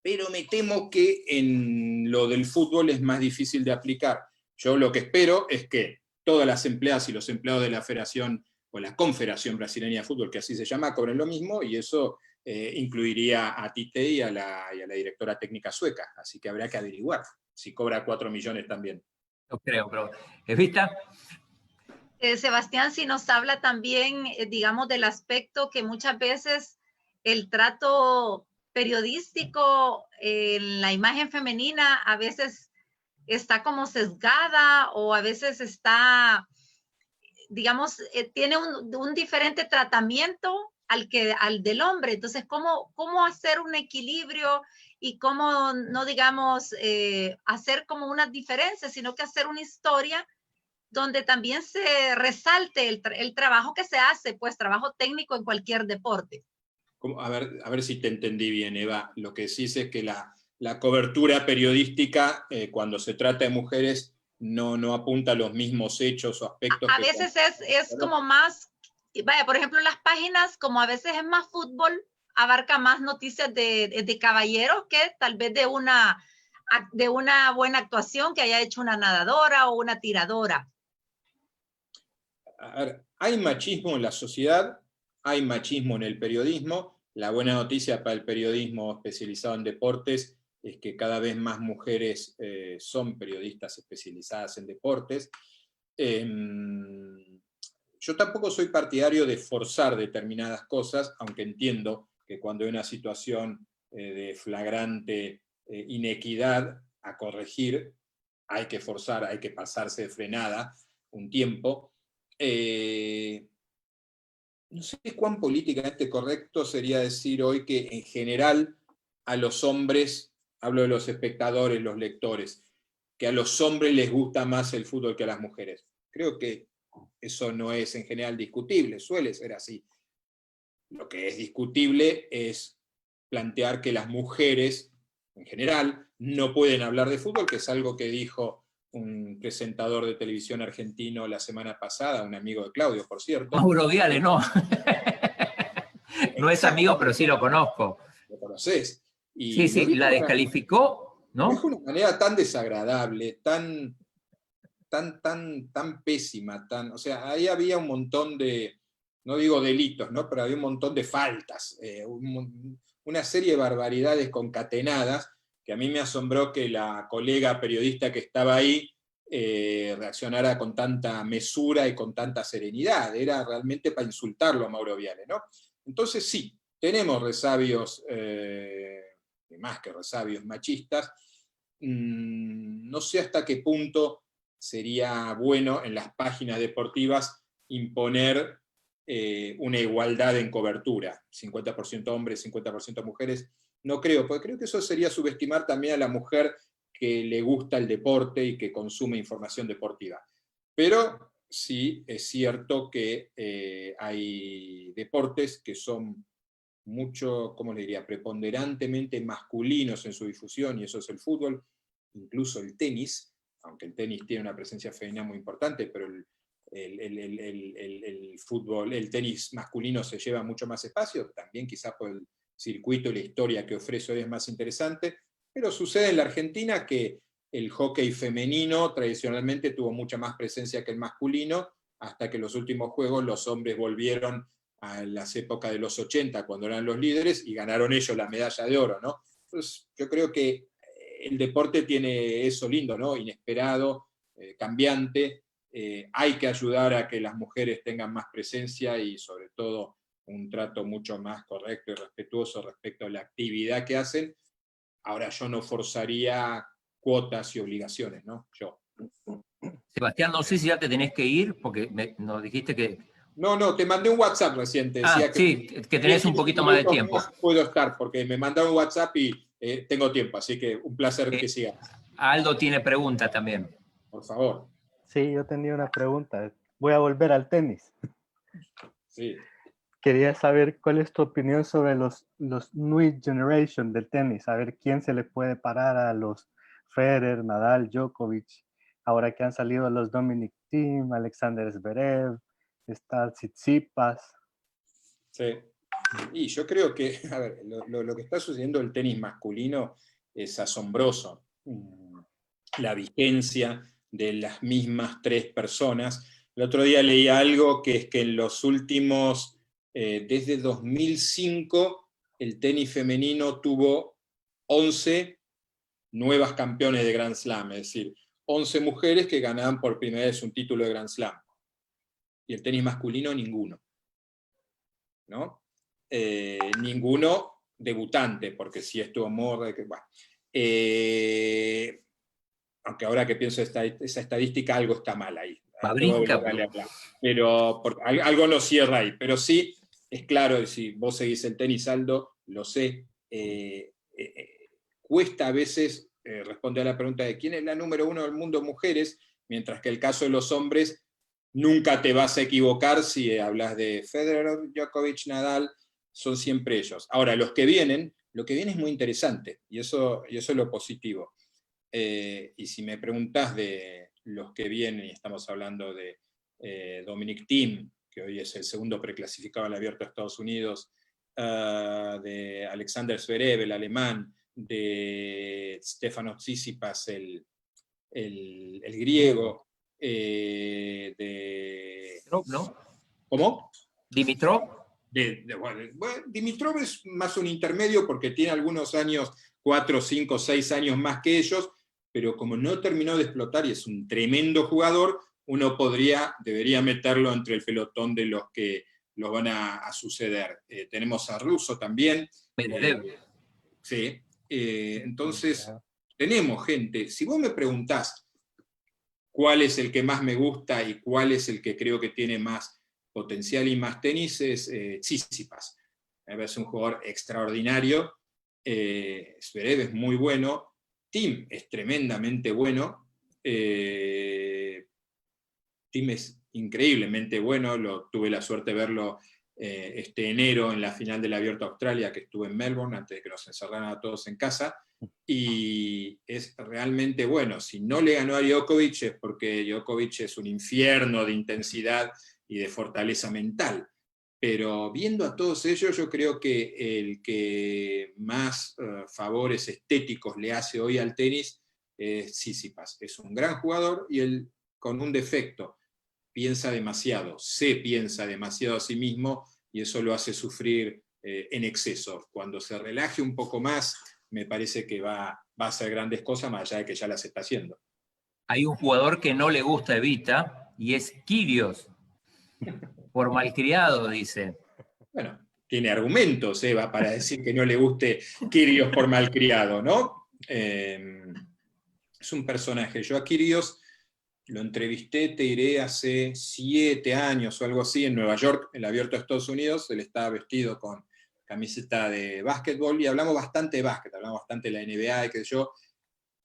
pero me temo que en lo del fútbol es más difícil de aplicar. Yo lo que espero es que todas las empleadas y los empleados de la Federación o la Confederación Brasileña de Fútbol, que así se llama, cobren lo mismo, y eso incluiría a Tite y a la directora técnica sueca, así que habría que averiguar si cobra 4 millones también. No creo, pero ¿Evita? Sebastián, si nos habla también, digamos, del aspecto que muchas veces el trato periodístico en la imagen femenina a veces está como sesgada o a veces está, digamos, tiene un diferente tratamiento al del hombre. Entonces, ¿cómo hacer un equilibrio y cómo no, digamos, hacer como una diferencia, sino que hacer una historia donde también se resalte el trabajo que se hace, pues trabajo técnico en cualquier deporte? A ver si te entendí bien, Eva. Lo que decís es que la cobertura periodística, cuando se trata de mujeres, no apunta a los mismos hechos o aspectos. A veces es como más, vaya, por ejemplo, las páginas, como a veces es más fútbol, abarca más noticias de caballeros que tal vez de una buena actuación que haya hecho una nadadora o una tiradora. A ver, hay machismo en la sociedad, hay machismo en el periodismo. La buena noticia para el periodismo especializado en deportes es que cada vez más mujeres son periodistas especializadas en deportes. Yo tampoco soy partidario de forzar determinadas cosas, aunque entiendo que cuando hay una situación de flagrante inequidad a corregir, hay que forzar, hay que pasarse de frenada un tiempo. No sé cuán políticamente correcto sería decir hoy que en general a los hombres, hablo de los espectadores, los lectores, que a los hombres les gusta más el fútbol que a las mujeres. Creo que eso no es en general discutible, suele ser así. Lo que es discutible es plantear que las mujeres, en general, no pueden hablar de fútbol, que es algo que dijo un presentador de televisión argentino la semana pasada, un amigo de Claudio, por cierto. Mauro Viale, no. No es amigo, pero sí lo conozco. Lo conocés. Sí, sí, la descalificó, ¿no? De una manera tan desagradable, tan pésima, o sea, ahí había un montón de, no digo delitos, ¿no? Pero había un montón de faltas, una serie de barbaridades concatenadas, que a mí me asombró que la colega periodista que estaba ahí reaccionara con tanta mesura y con tanta serenidad. Era realmente para insultarlo a Mauro Viale, ¿no? Entonces sí, tenemos resabios, más que resabios machistas. No sé hasta qué punto sería bueno en las páginas deportivas imponer una igualdad en cobertura, 50% hombres, 50% mujeres. No creo, porque creo que eso sería subestimar también a la mujer que le gusta el deporte y que consume información deportiva. Pero sí es cierto que hay deportes que son mucho, ¿cómo le diría?, preponderantemente masculinos en su difusión, y eso es el fútbol, incluso el tenis, aunque el tenis tiene una presencia femenina muy importante, pero el fútbol, el tenis masculino se lleva mucho más espacio, también quizás por el circuito y la historia que ofrece hoy es más interesante, pero sucede en la Argentina que el hockey femenino tradicionalmente tuvo mucha más presencia que el masculino, hasta que en los últimos juegos los hombres volvieron a las épocas de los 80, cuando eran los líderes, y ganaron ellos la medalla de oro, ¿no? Entonces, yo creo que el deporte tiene eso lindo, ¿no? Inesperado, cambiante. Hay que ayudar a que las mujeres tengan más presencia y, sobre todo, un trato mucho más correcto y respetuoso respecto a la actividad que hacen. Ahora, yo no forzaría cuotas y obligaciones, ¿no? Yo. Sebastián, no sé si ya te tenés que ir, porque nos dijiste que... No, te mandé un WhatsApp recién, te decía sí, que tenés un poquito más de tiempo. Puedo estar, porque me mandaron un WhatsApp y tengo tiempo, así que un placer que sigas. Aldo tiene pregunta también. Por favor. Sí, yo tenía una pregunta. Voy a volver al tenis. Sí. Quería saber cuál es tu opinión sobre los New Generation del tenis, a ver quién se le puede parar a los Federer, Nadal, Djokovic, ahora que han salido los Dominic Thiem, Alexander Zverev, está Tsitsipas. Sí. Y yo creo que, a ver, lo que está sucediendo en el tenis masculino es asombroso. La vigencia de las mismas tres personas. El otro día leí algo que es que en los últimos, desde 2005, el tenis femenino tuvo 11 nuevas campeones de Grand Slam, es decir, 11 mujeres que ganaban por primera vez un título de Grand Slam. Y el tenis masculino, ninguno. ¿No? Ninguno debutante, porque sí estuvo Morre, bueno. Aunque ahora que pienso esa estadística, algo está mal ahí. Pero algo no cierra ahí. Pero sí, es claro, si vos seguís el tenis, Aldo, lo sé, cuesta a veces responder a la pregunta de quién es la número uno del mundo mujeres, mientras que el caso de los hombres, nunca te vas a equivocar si hablas de Federer, Djokovic, Nadal, son siempre ellos. Ahora, lo que viene es muy interesante, y eso es lo positivo. Y si me preguntás de los que vienen, y estamos hablando de Dominic Thiem, que hoy es el segundo preclasificado al Abierto de Estados Unidos, de Alexander Zverev, el alemán, de Stefanos Tsitsipas, el griego, ¿No? ¿Cómo? ¿Dimitrov? Bueno, Dimitrov es más un intermedio porque tiene algunos años, 4, 5, 6 años más que ellos, pero como no terminó de explotar y es un tremendo jugador, uno debería meterlo entre el pelotón de los que los van a suceder. Tenemos a Russo también. Sí. Entonces, tenemos gente. Si vos me preguntás cuál es el que más me gusta y cuál es el que creo que tiene más potencial y más tenis, es Tsitsipas. Es un jugador extraordinario. Zverev es muy bueno. Thiem es tremendamente bueno. Thiem es increíblemente bueno. Tuve la suerte de verlo este enero en la final del Abierto Australia, que estuve en Melbourne, antes de que nos encerraran a todos en casa. Y es realmente bueno. Si no le ganó a Djokovic es porque Djokovic es un infierno de intensidad y de fortaleza mental. Pero viendo a todos ellos, yo creo que el que más favores estéticos le hace hoy al tenis es Tsitsipas. Es un gran jugador y él con un defecto. Piensa demasiado, se piensa demasiado a sí mismo y eso lo hace sufrir en exceso. Cuando se relaje un poco más, me parece que va a hacer grandes cosas, más allá de que ya las está haciendo. Hay un jugador que no le gusta Evita y es Kyrgios. Por malcriado, dice. Bueno, tiene argumentos, Eva, para decir que no le guste Kyrgios por malcriado, ¿no? Es un personaje. Yo a Kyrgios lo entrevisté, te diré, hace 7 años o algo así, en Nueva York, en el Abierto de Estados Unidos. Él estaba vestido con camiseta de básquetbol y hablamos bastante de básquet, hablamos bastante de la NBA y qué sé yo.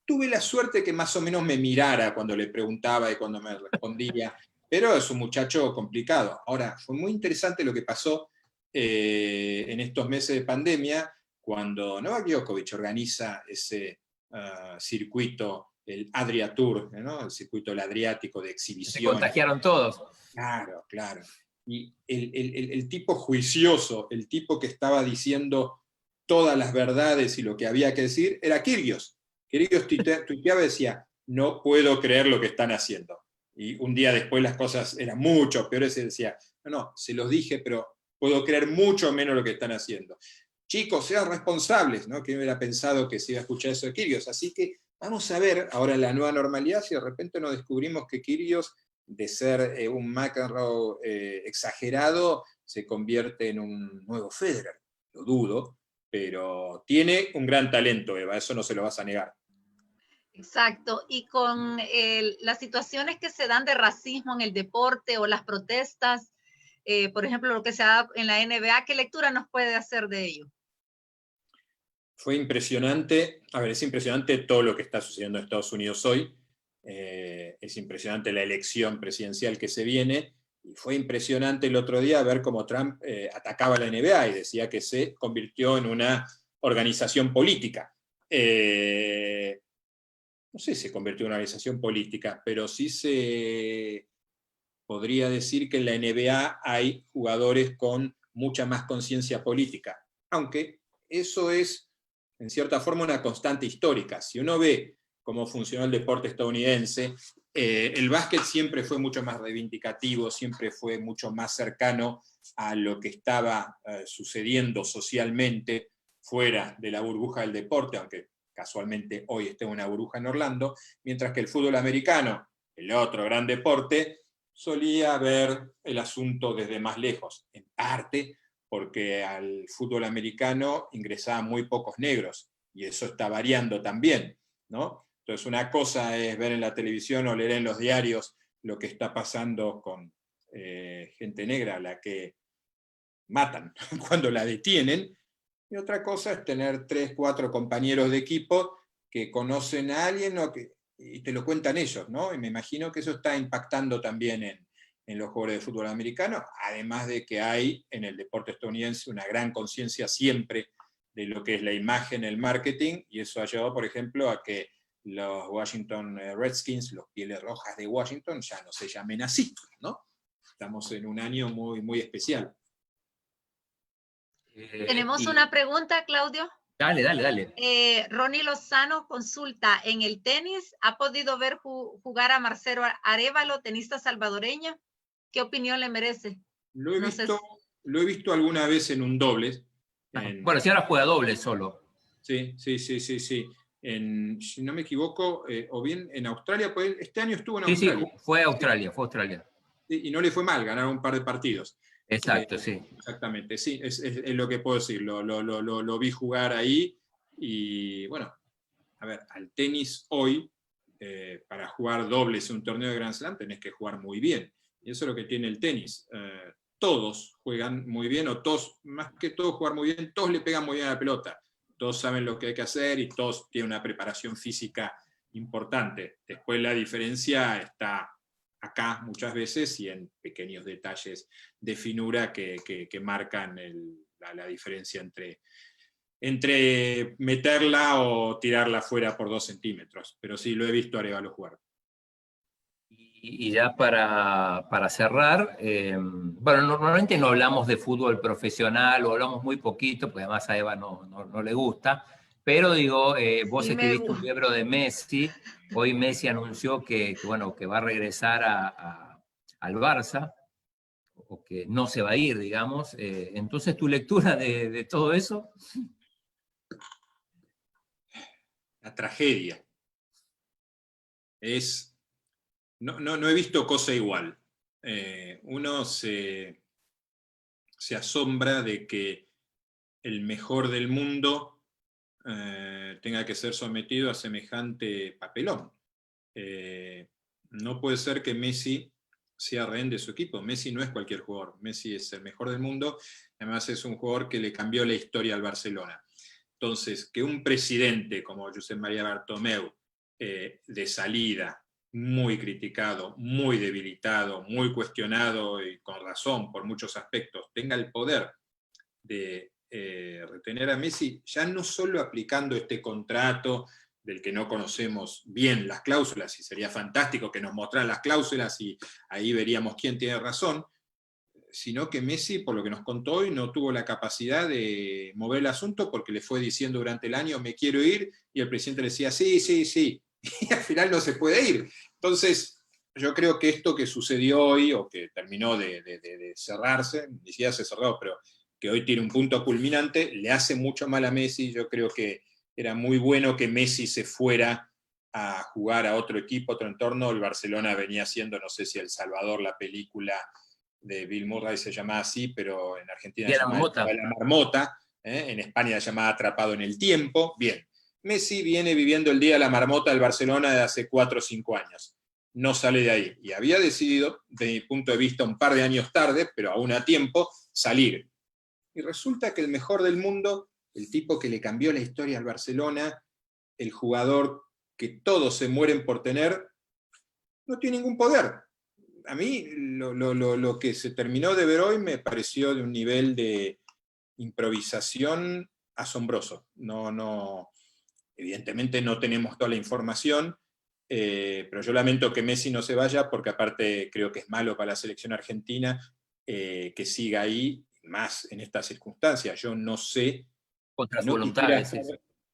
Tuve la suerte que más o menos me mirara cuando le preguntaba y cuando me respondía, pero es un muchacho complicado. Ahora, fue muy interesante lo que pasó en estos meses de pandemia, cuando Novak Djokovic organiza ese circuito, el Adria Tour, ¿no? El circuito del Adriático de Se exhibición. contagiaron todos. Claro, claro. Y el tipo juicioso, el tipo que estaba diciendo todas las verdades y lo que había que decir, era Kyrgios. Kyrgios tuiteaba y decía, no puedo creer lo que están haciendo. Y un día después las cosas eran mucho peores y decía, no, se los dije, pero puedo creer mucho menos lo que están haciendo. Chicos, sean responsables, ¿no? ¿Quién hubiera pensado que se iba a escuchar eso de Kyrgios? Así que vamos a ver ahora en la nueva normalidad si de repente nos descubrimos que Kyrgios, de ser un McEnroe exagerado, se convierte en un nuevo Federer. Lo dudo, pero tiene un gran talento, Eva, eso no se lo vas a negar. Exacto, y con las situaciones que se dan de racismo en el deporte o las protestas, por ejemplo, lo que se da en la NBA, ¿qué lectura nos puede hacer de ello? Fue impresionante, a ver, es impresionante todo lo que está sucediendo en Estados Unidos hoy, es impresionante la elección presidencial que se viene, y fue impresionante el otro día ver cómo Trump atacaba a la NBA y decía que se convirtió en una organización política. No sé si se convirtió en una organización política, pero sí se podría decir que en la NBA hay jugadores con mucha más conciencia política, aunque eso es, en cierta forma, una constante histórica. Si uno ve cómo funcionó el deporte estadounidense, el básquet siempre fue mucho más reivindicativo, siempre fue mucho más cercano a lo que estaba sucediendo socialmente fuera de la burbuja del deporte, aunque casualmente hoy esté una burbuja en Orlando, mientras que el fútbol americano, el otro gran deporte, solía ver el asunto desde más lejos, en parte porque al fútbol americano ingresaban muy pocos negros, y eso está variando también, ¿no? Entonces una cosa es ver en la televisión o leer en los diarios lo que está pasando con gente negra a la que matan cuando la detienen, y otra cosa es tener 3, 4 compañeros de equipo que conocen a alguien y te lo cuentan ellos, ¿no? Y me imagino que eso está impactando también en los jugadores de fútbol americano, además de que hay en el deporte estadounidense una gran conciencia siempre de lo que es la imagen, el marketing, y eso ha llevado, por ejemplo, a que los Washington Redskins, los Pieles Rojas de Washington, ya no se llamen así, ¿no? Estamos en un año muy, muy especial. Tenemos una pregunta, Claudio. Dale, dale, dale. Ronnie Lozano consulta, ¿en el tenis ha podido ver jugar a Marcelo Arévalo, tenista salvadoreño? ¿Qué opinión le merece? Lo he visto alguna vez en un dobles. Bueno, si ahora juega doble solo. Sí. Si no me equivoco, o bien en Australia, pues este año estuvo en Australia. Sí, fue Australia. Y no le fue mal, ganaron un par de partidos. Exacto, sí. Exactamente, sí, es lo que puedo decir. Lo vi jugar ahí y bueno, a ver, al tenis hoy, para jugar dobles en un torneo de Grand Slam tenés que jugar muy bien. Y eso es lo que tiene el tenis. Todos juegan muy bien, o todos, más que todos jugar muy bien, todos le pegan muy bien a la pelota. Todos saben lo que hay que hacer y todos tienen una preparación física importante. Después la diferencia está acá muchas veces y en pequeños detalles de finura que marcan la diferencia entre meterla o tirarla fuera por 2 centímetros. Pero sí, lo he visto a Arévalo jugar. Y ya para cerrar, bueno, normalmente no hablamos de fútbol profesional o hablamos muy poquito, porque además a Eva no le gusta, pero digo, vos Sí, escribiste un libro de Messi, hoy Messi anunció que va a regresar al Barça, o que no se va a ir, digamos. Entonces, ¿tu lectura de todo eso? La tragedia. No he visto cosa igual. Uno se asombra de que el mejor del mundo tenga que ser sometido a semejante papelón. No puede ser que Messi sea rehén de su equipo. Messi no es cualquier jugador. Messi es el mejor del mundo. Además es un jugador que le cambió la historia al Barcelona. Entonces, que un presidente como Josep María Bartomeu, de salida, muy criticado, muy debilitado, muy cuestionado y con razón por muchos aspectos, tenga el poder de retener a Messi, ya no solo aplicando este contrato del que no conocemos bien las cláusulas, y sería fantástico que nos mostraran las cláusulas y ahí veríamos quién tiene razón, sino que Messi, por lo que nos contó hoy, no tuvo la capacidad de mover el asunto porque le fue diciendo durante el año, me quiero ir, y el presidente le decía, sí, sí, sí, y al final no se puede ir. Entonces, yo creo que esto que sucedió hoy, o que terminó de cerrarse, ni siquiera se cerró, pero que hoy tiene un punto culminante, le hace mucho mal a Messi. Yo creo que era muy bueno que Messi se fuera a jugar a otro equipo, otro entorno. El Barcelona venía siendo, no sé si El Salvador, la película de Bill Murray se llamaba así, pero en Argentina se llama La Marmota, en España se llamaba Atrapado en el Tiempo. Bien, Messi viene viviendo el día de la marmota del Barcelona de hace 4 o 5 años. No sale de ahí. Y había decidido, desde mi punto de vista, un par de años tarde, pero aún a tiempo, salir. Y resulta que el mejor del mundo, el tipo que le cambió la historia al Barcelona, el jugador que todos se mueren por tener, no tiene ningún poder. A mí lo que se terminó de ver hoy me pareció de un nivel de improvisación asombroso. Evidentemente no tenemos toda la información, pero yo lamento que Messi no se vaya, porque aparte creo que es malo para la selección argentina que siga ahí, más en estas circunstancias. Yo no sé... Contra su voluntad.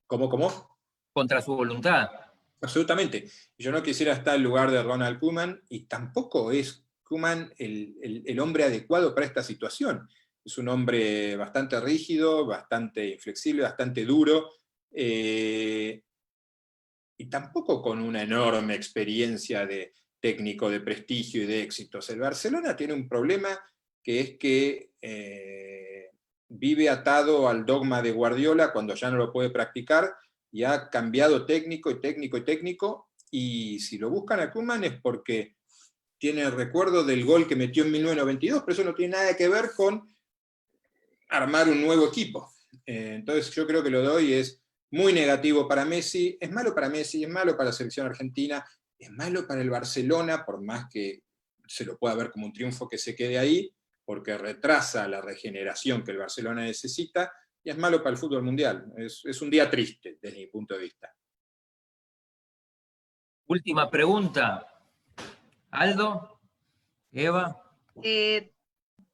¿Cómo? Contra su voluntad. Absolutamente. Yo no quisiera estar en lugar de Ronald Koeman, y tampoco es Koeman el hombre adecuado para esta situación. Es un hombre bastante rígido, bastante inflexible, bastante duro, y tampoco con una enorme experiencia de técnico de prestigio y de éxitos. El Barcelona tiene un problema, que es que vive atado al dogma de Guardiola cuando ya no lo puede practicar, y ha cambiado técnico y técnico y técnico, y si lo buscan a Koeman es porque tiene el recuerdo del gol que metió en 1992, pero eso no tiene nada que ver con armar un nuevo equipo. Entonces yo creo que lo de hoy es muy negativo para Messi, es malo para Messi, es malo para la selección argentina, es malo para el Barcelona, por más que se lo pueda ver como un triunfo que se quede ahí, porque retrasa la regeneración que el Barcelona necesita, y es malo para el fútbol mundial. Es un día triste desde mi punto de vista. Última pregunta. Aldo, Eva.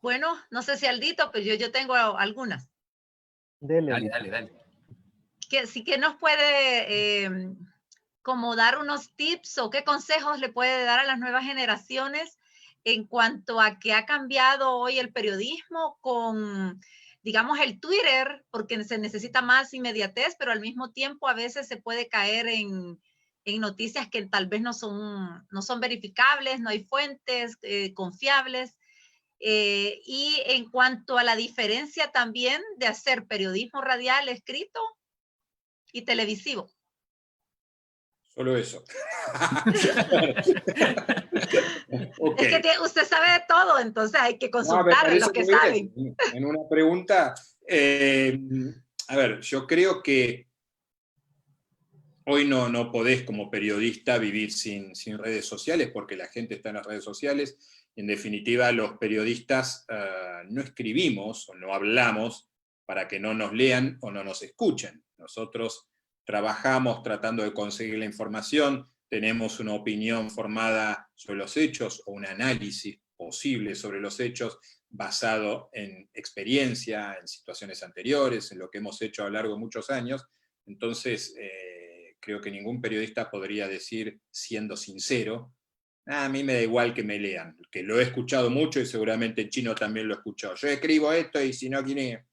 Bueno, no sé si Aldito, pero yo tengo algunas. Dale. Dale. Que sí que nos puede como dar unos tips o qué consejos le puede dar a las nuevas generaciones en cuanto a que ha cambiado hoy el periodismo con, digamos, el Twitter, porque se necesita más inmediatez, pero al mismo tiempo a veces se puede caer en noticias que tal vez no son verificables, no hay fuentes confiables. Y en cuanto a la diferencia también de hacer periodismo radial escrito y televisivo. Solo eso. Okay. Es que usted sabe de todo, entonces hay que consultar a los que saben. En una pregunta, a ver, yo creo que hoy no podés como periodista vivir sin redes sociales, porque la gente está en las redes sociales. En definitiva, los periodistas no escribimos o no hablamos para que no nos lean o no nos escuchen. Nosotros trabajamos tratando de conseguir la información, tenemos una opinión formada sobre los hechos o un análisis posible sobre los hechos basado en experiencia, en situaciones anteriores, en lo que hemos hecho a lo largo de muchos años. Entonces, creo que ningún periodista podría decir, siendo sincero, a mí me da igual que me lean, que lo he escuchado mucho y seguramente en chino también lo he escuchado. Yo escribo esto y si no quieren...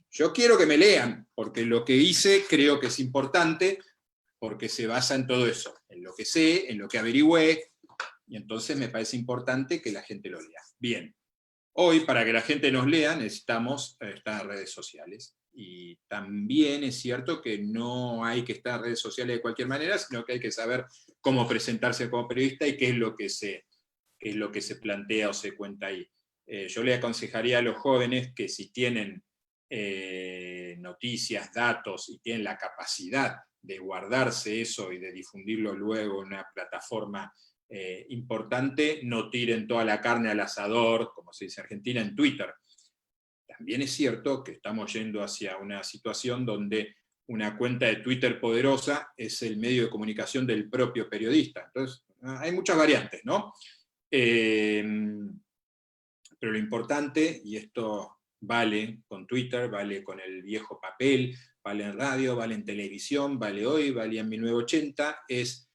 Yo quiero que me lean, porque lo que hice creo que es importante, porque se basa en todo eso, en lo que sé, en lo que averigüé, y entonces me parece importante que la gente lo lea. Bien, hoy para que la gente nos lea necesitamos estar en redes sociales, Y también es cierto que no hay que estar en redes sociales de cualquier manera, sino que hay que saber cómo presentarse como periodista y qué es lo que se plantea o se cuenta ahí. Yo le aconsejaría a los jóvenes que si tienen noticias, datos y tienen la capacidad de guardarse eso y de difundirlo luego en una plataforma importante, no tiren toda la carne al asador, como se dice en Argentina, en Twitter. También es cierto que estamos yendo hacia una situación donde una cuenta de Twitter poderosa es el medio de comunicación del propio periodista. Entonces, hay muchas variantes, ¿no? Pero lo importante, y esto vale con Twitter, vale con el viejo papel, vale en radio, vale en televisión, vale hoy, vale en 1980, es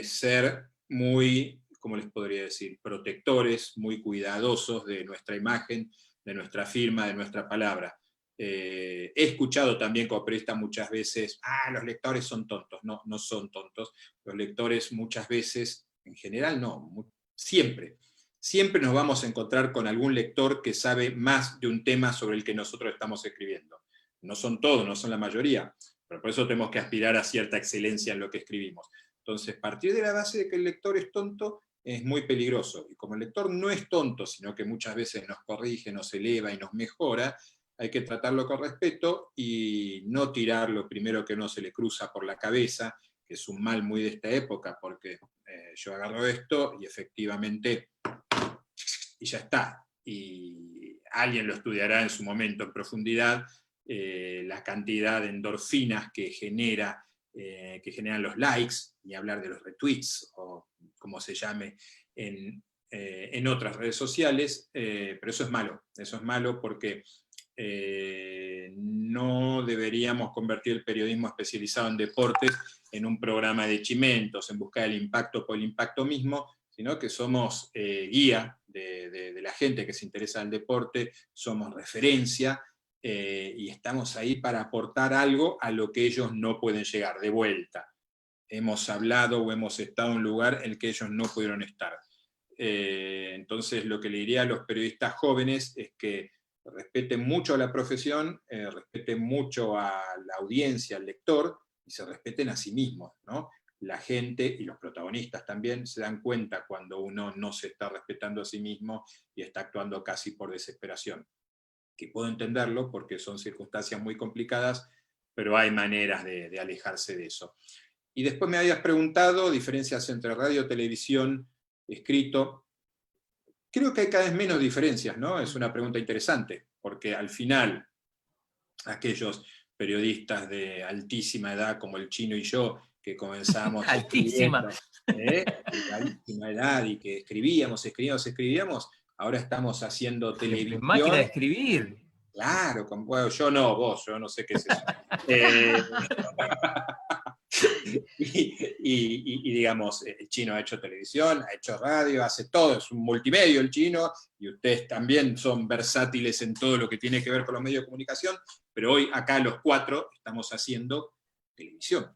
ser muy, ¿cómo les podría decir?, protectores, muy cuidadosos de nuestra imagen, de nuestra firma, de nuestra palabra. He escuchado también como periodista muchas veces, los lectores son tontos. No, no son tontos. Los lectores muchas veces, en general no, siempre nos vamos a encontrar con algún lector que sabe más de un tema sobre el que nosotros estamos escribiendo. No son todos, no son la mayoría, pero por eso tenemos que aspirar a cierta excelencia en lo que escribimos. Entonces, partir de la base de que el lector es tonto es muy peligroso. Y como el lector no es tonto, sino que muchas veces nos corrige, nos eleva y nos mejora, hay que tratarlo con respeto y no tirar lo primero que uno se le cruza por la cabeza, que es un mal muy de esta época, porque yo agarro esto y efectivamente, y ya está. Y alguien lo estudiará en su momento en profundidad, la cantidad de endorfinas que generan los likes, ni hablar de los retweets, o como se llame en otras redes sociales, pero eso es malo porque no deberíamos convertir el periodismo especializado en deportes en un programa de chimentos, en buscar el impacto por el impacto mismo, sino que somos guía de la gente que se interesa en el deporte, somos referencia, y estamos ahí para aportar algo a lo que ellos no pueden llegar, de vuelta. Hemos hablado o hemos estado en un lugar en el que ellos no pudieron estar. Entonces, lo que le diría a los periodistas jóvenes es que respeten mucho a la profesión, respeten mucho a la audiencia, al lector, y se respeten a sí mismos, ¿no? La gente y los protagonistas también se dan cuenta cuando uno no se está respetando a sí mismo y está actuando casi por desesperación. Que puedo entenderlo porque son circunstancias muy complicadas, pero hay maneras de alejarse de eso. Y después me habías preguntado diferencias entre radio, televisión, escrito. Creo que hay cada vez menos diferencias, ¿no? Es una pregunta interesante, porque al final aquellos periodistas de altísima edad como el Chino y yo, que comenzamos altísima. De altísima edad y que escribíamos, ahora estamos haciendo televisión. Máquina de escribir. Claro, bueno, yo no sé qué es eso. Y digamos, el Chino ha hecho televisión, ha hecho radio, hace todo, es un multimedio el Chino, y ustedes también son versátiles en todo lo que tiene que ver con los medios de comunicación, pero hoy acá los cuatro estamos haciendo televisión,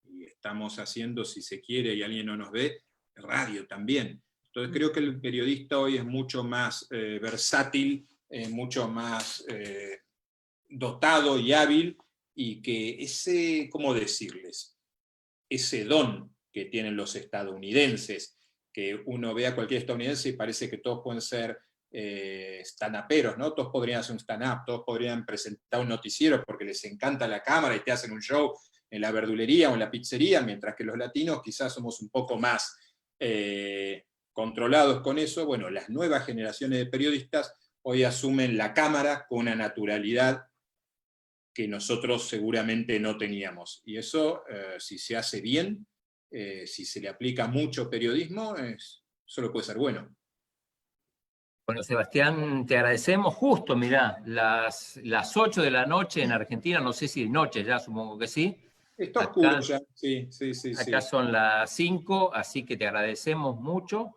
y estamos haciendo, si se quiere y alguien no nos ve, radio también. Entonces creo que el periodista hoy es mucho más versátil, mucho más dotado y hábil, y que ese, ¿cómo decirles?, ese don que tienen los estadounidenses, que uno ve a cualquier estadounidense y parece que todos pueden ser stand-uperos, ¿no? Todos podrían hacer un stand-up, todos podrían presentar un noticiero porque les encanta la cámara y te hacen un show en la verdulería o en la pizzería, mientras que los latinos quizás somos un poco más controlados con eso. Bueno, las nuevas generaciones de periodistas hoy asumen la cámara con una naturalidad que nosotros seguramente no teníamos. Y eso, si se hace bien, si se le aplica mucho periodismo, solo puede ser bueno. Bueno, Sebastián, te agradecemos. Justo, mirá, las 8 de la noche en Argentina, no sé si de noche ya, supongo que sí. Está oscuro ya, sí. Acá son las 5, así que te agradecemos mucho.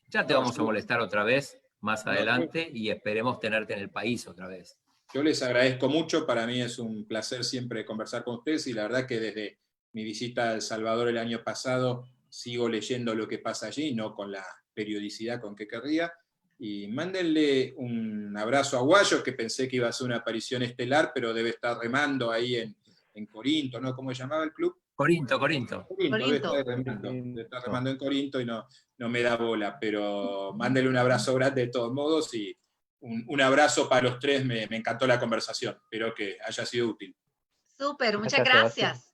Ya te vamos a molestar otra vez más adelante y esperemos tenerte en el país otra vez. Yo les agradezco mucho, para mí es un placer siempre conversar con ustedes, y la verdad que desde mi visita a El Salvador el año pasado sigo leyendo lo que pasa allí, no con la periodicidad con que querría, Y mándenle un abrazo a Guayo, que pensé que iba a ser una aparición estelar, pero debe estar remando ahí en Corinto, ¿no? ¿Cómo se llamaba el club? Corinto. Corinto, debe estar remando en Corinto y no me da bola, pero mándenle un abrazo grande de todos modos y un abrazo para los tres, me encantó la conversación, espero que haya sido útil. Súper, muchas gracias.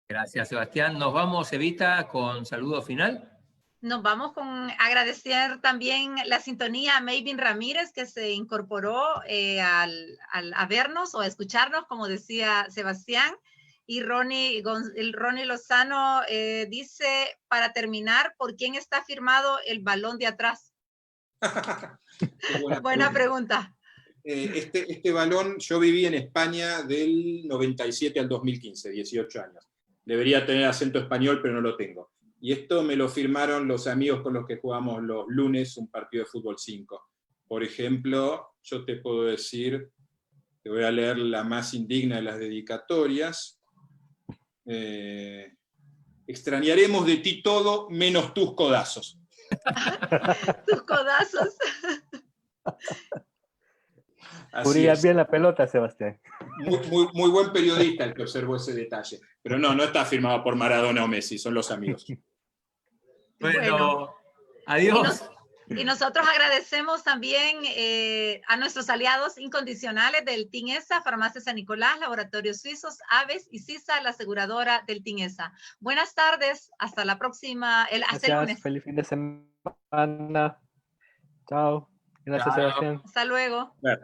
Gracias, Sebastián. Nos vamos, Evita, con saludo final. Nos vamos con agradecer también la sintonía a Mayvin Ramírez, que se incorporó a vernos o a escucharnos, como decía Sebastián. Y Ronnie Lozano dice, para terminar, ¿por quién está firmado el balón de atrás? Buena pregunta. Este balón, yo viví en España del 97 al 2015, 18 años. Debería tener acento español, pero no lo tengo. Y esto me lo firmaron los amigos con los que jugamos los lunes un partido de fútbol 5. Por ejemplo, yo te puedo decir, te voy a leer la más indigna de las dedicatorias. Extrañaremos de ti todo menos tus codazos. Tus codazos. Cubrías bien la pelota, Sebastián. Muy buen periodista el que observó ese detalle. Pero no está firmado por Maradona o Messi, son los amigos. Bueno, adiós. Y nosotros agradecemos también a nuestros aliados incondicionales del Team ESA, Farmacia San Nicolás, Laboratorios Suizos, Aves y CISA, la aseguradora del Team ESA. Buenas tardes, hasta la próxima, hasta el lunes. Feliz fin de semana. Chao. Gracias, Chao. Sebastián. Hasta luego. Claro.